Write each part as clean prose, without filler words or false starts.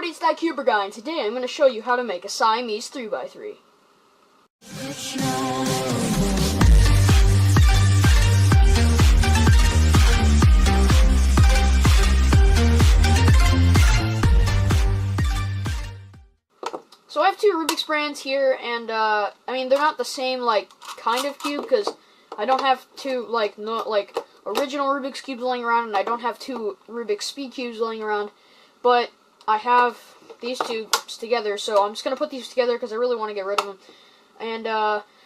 everybody, it's that Cuber guy, and today I'm going to show you how to make a Siamese 3x3. So I have two Rubik's brands here, and I mean, they're not the same, like, kind of cube, because I don't have two, like, original Rubik's cubes laying around, and I don't have two Rubik's speed cubes laying around, but I have these two together, so I'm just going to put these together because I really want to get rid of them. And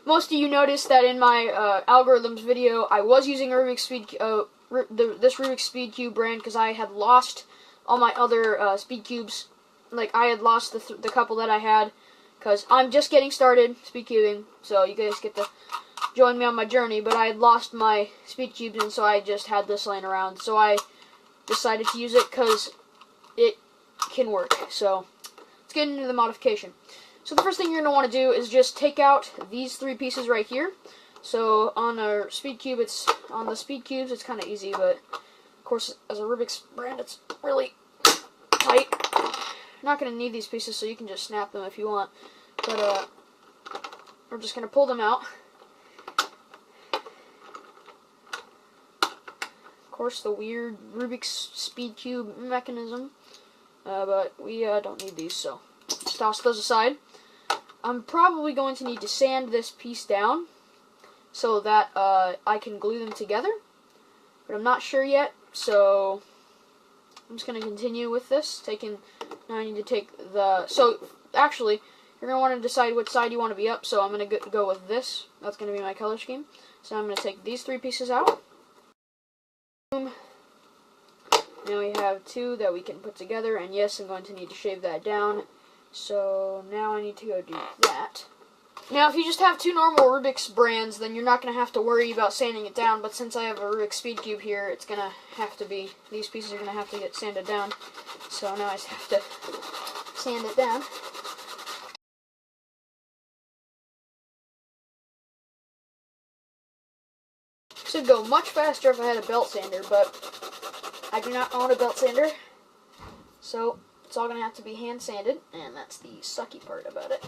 most of you noticed that in my algorithms video, I was using a Rubik's this Rubik's Speed Cube brand because I had lost all my other speed cubes. Like, I had lost the couple that I had because I'm just getting started speed cubing, so you guys get to join me on my journey, but I had lost my speed cubes, and so I just had this laying around. So I decided to use it because it can work. So let's get into the modification. So the first thing you're going to want to do is just take out these three pieces right here. So on our speed cube, on the speed cubes, it's kind of easy, but of course as a Rubik's brand, it's really tight. You're not going to need these pieces, so you can just snap them if you want. But we're just going to pull them out. Of course, the weird Rubik's speed cube mechanism. But we don't need these, so just toss those aside. I'm probably going to need to sand this piece down so that I can glue them together, but I'm not sure yet, so I'm just going to continue with this. Now I need to take so actually, you're going to want to decide which side you want to be up, so I'm going to go with this. That's going to be my color scheme. So I'm going to take these three pieces out. Boom. Now we have two that we can put together, and yes, I'm going to need to shave that down. So now I need to go do that. Now, if you just have two normal Rubik's brands, then you're not going to have to worry about sanding it down, but since I have a Rubik's Speed Cube here, it's going to have to be, these pieces are going to have to get sanded down. So now I just have to sand it down. Should go much faster if I had a belt sander, but I do not own a belt sander, so it's all going to have to be hand sanded, and that's the sucky part about it.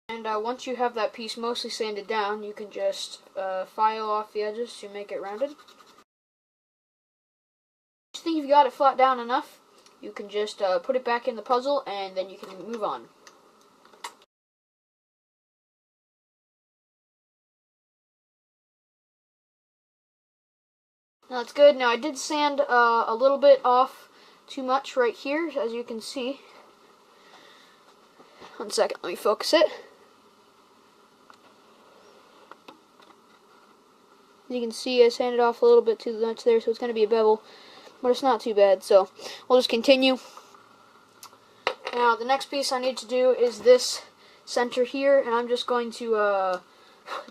And once you have that piece mostly sanded down, you can just file off the edges to make it rounded. If you think you've got it flat down enough, you can just put it back in the puzzle, and then you can move on. Now that's good. Now I did sand a little bit off too much right here, as you can see. One second, let me focus it. As you can see, I sanded off a little bit too much there, so it's going to be a bevel, but it's not too bad, so we'll just continue. Now the next piece I need to do is this center here, and I'm just going to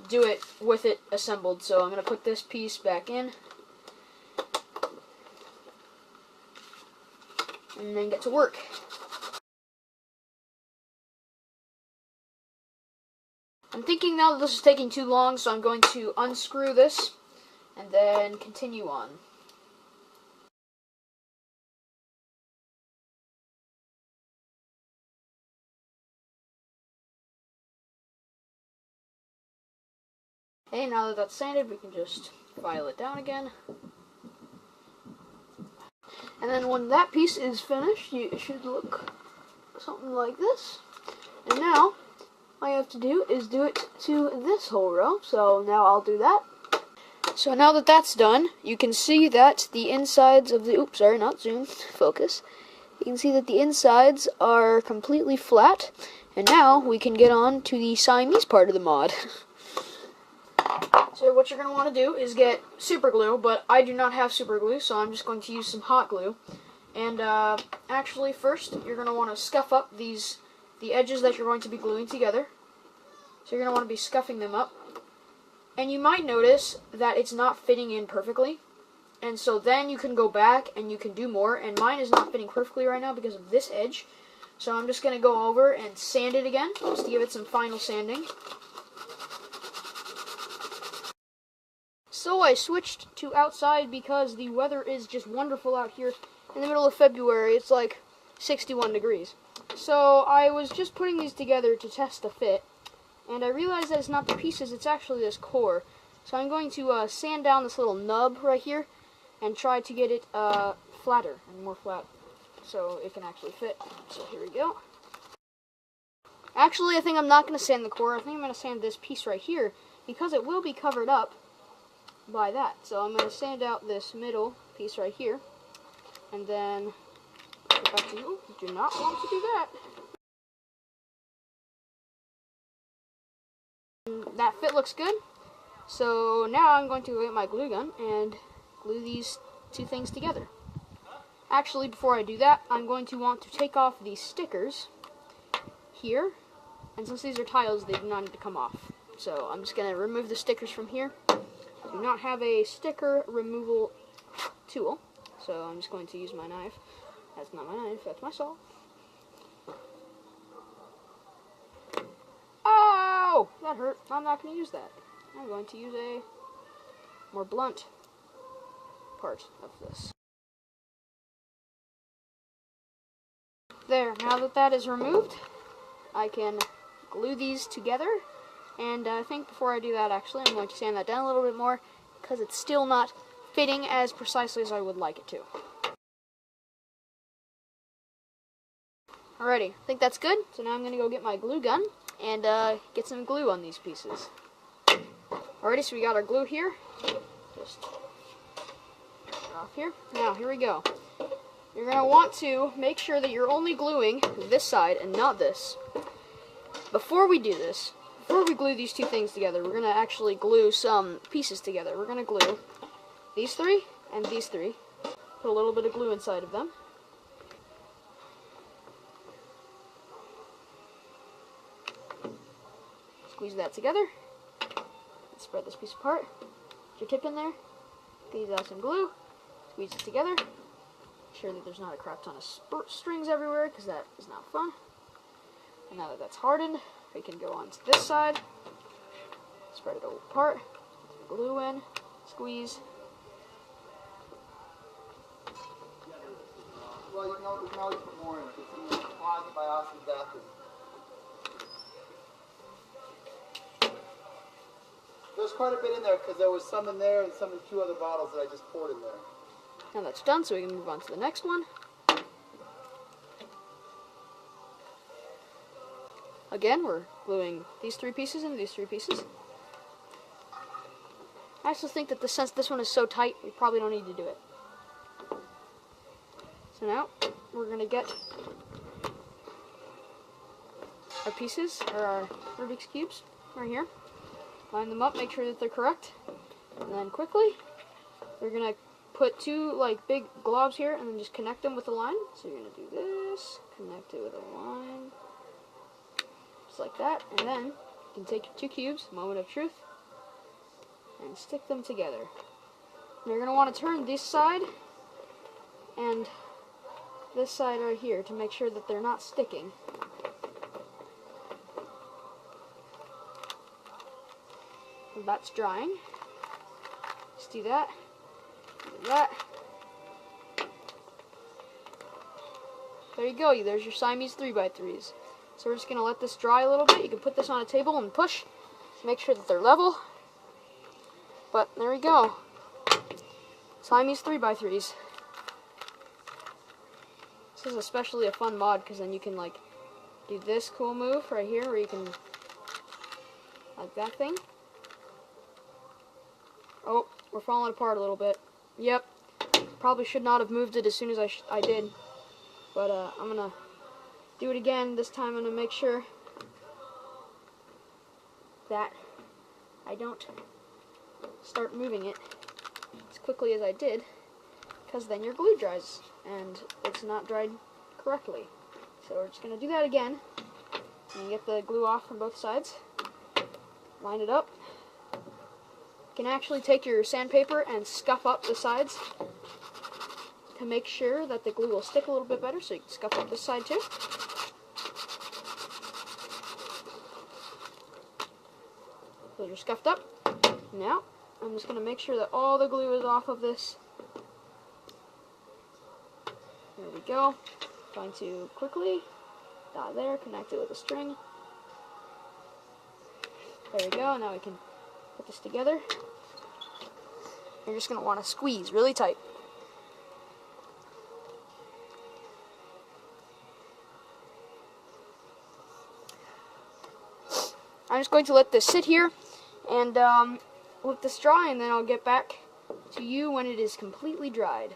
do it with it assembled. So I'm going to put this piece back in, and then get to work. I'm thinking now that this is taking too long, so I'm going to unscrew this and then continue on. Okay, now that that's sanded, we can just file it down again. And then when that piece is finished, it should look something like this. And now, all you have to do is do it to this whole row. So now I'll do that. So now that that's done, you can see that the insides of the, oops, sorry, not zoom, focus. You can see that the insides are completely flat. And now we can get on to the Siamese part of the mod. So what you're going to want to do is get super glue, but I do not have super glue, so I'm just going to use some hot glue. And actually first, you're going to want to scuff up the edges that you're going to be gluing together. So you're going to want to be scuffing them up. And you might notice that it's not fitting in perfectly. And so then you can go back and you can do more. And mine is not fitting perfectly right now because of this edge. So I'm just going to go over and sand it again, just to give it some final sanding. So I switched to outside because the weather is just wonderful out here. In the middle of February, it's like 61 degrees. So I was just putting these together to test the fit, and I realized that it's not the pieces, it's actually this core. So I'm going to sand down this little nub right here and try to get it flatter and more flat so it can actually fit. So here we go. Actually, I think I'm not going to sand the core. I think I'm going to sand this piece right here because it will be covered up by that. So I'm going to sand out this middle piece right here, and then get back to you. Do not want to do that. And that fit looks good. So now I'm going to get my glue gun and glue these two things together. Actually, before I do that, I'm going to want to take off these stickers here. And since these are tiles, they do not need to come off. So I'm just going to remove the stickers from here. I do not have a sticker removal tool, so I'm just going to use my knife. That's not my knife, that's my saw. Oh! That hurt. I'm not going to use that. I'm going to use a more blunt part of this. There, now that that is removed, I can glue these together, and I think before I do that, actually, I'm going to sand that down a little bit more because it's still not fitting as precisely as I would like it to. Alrighty, I think that's good. So now I'm going to go get my glue gun and get some glue on these pieces. Alrighty, so we got our glue here. Just get it off here. Now, here we go. You're going to want to make sure that you're only gluing this side and not this. Before we do this, before we glue these two things together, we're going to actually glue some pieces together. We're going to glue these three and these three. Put a little bit of glue inside of them. Squeeze that together. Spread this piece apart. Put your tip in there. Squeeze out some glue. Squeeze it together. Make sure that there's not a crap ton of strings everywhere, because that is not fun. And now that that's hardened, we can go on to this side. Spread it all apart. Put the glue in. Squeeze. Well, you can always put more in. It's caused by oxidative. There's quite a bit in there because there was some in there and some in 2 other bottles that I just poured in there. Now that's done, so we can move on to the next one. Again, we're gluing these 3 pieces and these 3 pieces. I also think that since this one is so tight, we probably don't need to do it. So now, we're going to get our pieces, or our Rubik's Cubes, right here. Line them up, make sure that they're correct. And then quickly, we're going to put 2 big globs here and then just connect them with a line. So you're going to do this, connect it with a line, just like that. And then you can take your 2 cubes, moment of truth, and stick them together. And you're going to want to turn this side and this side right here to make sure that they're not sticking. And that's drying. Just do that. Do that. There you go. There's your Siamese 3x3s. So we're just going to let this dry a little bit. You can put this on a table and push to make sure that they're level. But there we go. Siamese 3x3s. This is especially a fun mod because then you can do this cool move right here where you can like that thing. Oh, we're falling apart a little bit. Yep. Probably should not have moved it as soon as I did. But I'm going to do it again. This time I'm going to make sure that I don't start moving it as quickly as I did, because then your glue dries and it's not dried correctly. So we're just going to do that again and get the glue off from both sides. Line it up. You can actually take your sandpaper and scuff up the sides to make sure that the glue will stick a little bit better, so you can scuff up this side too. Those are scuffed up. Now, I'm just going to make sure that all the glue is off of this. There we go. Going to quickly dot there, connect it with a string. There we go. Now we can put this together. You're just going to want to squeeze really tight. I'm just going to let this sit here and let this dry, and then I'll get back to you when it is completely dried.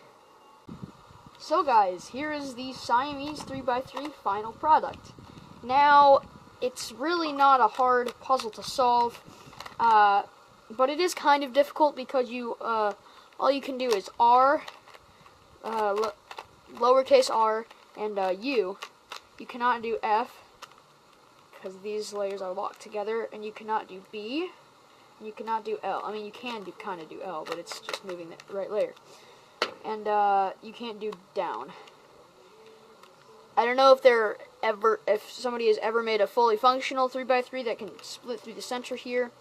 So guys, here is the Siamese 3x3 final product. Now, it's really not a hard puzzle to solve, but it is kind of difficult because all you can do is R, lowercase r, and U. You cannot do F, because these layers are locked together, and you cannot do B, and you cannot do L. I mean, you can kind of do L, but it's just moving the right layer. And you can't do down. I don't know if somebody has ever made a fully functional 3x3 that can split through the center here.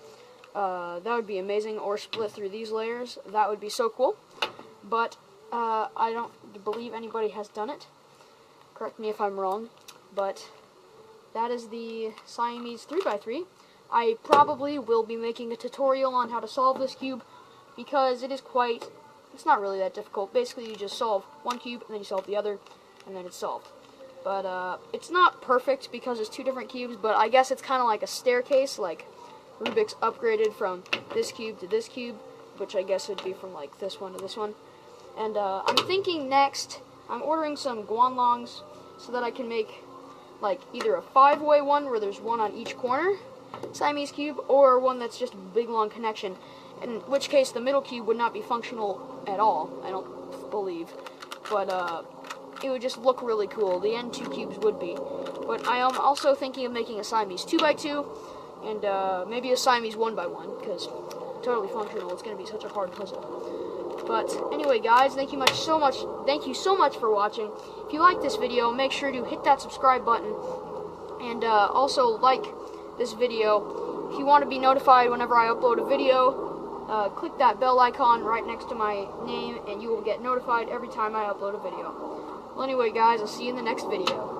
That would be amazing, or split through these layers. That would be so cool. But I don't believe anybody has done it. Correct me if I'm wrong, but that is the Siamese 3x3. I probably will be making a tutorial on how to solve this cube, because it's not really that difficult. Basically, you just solve one cube, and then you solve the other, and then it's solved. But it's not perfect because it's two different cubes, but I guess it's kind of like a staircase, like Rubik's upgraded from this cube to this cube, which I guess would be from like this one to this one. And I'm thinking next, I'm ordering some guanlongs so that I can make like either a 5-way one where there's one on each corner, Siamese cube, or one that's just a big long connection, in which case the middle cube would not be functional at all, I don't believe, but it would just look really cool. The end two cubes would be. But I am also thinking of making a Siamese 2x2, and maybe a Siamese 1x1, because totally functional. It's going to be such a hard puzzle. But anyway, guys, thank you so much for watching. If you like this video, make sure to hit that subscribe button, and also like this video. If you want to be notified whenever I upload a video, click that bell icon right next to my name, and you will get notified every time I upload a video. Well, anyway, guys, I'll see you in the next video.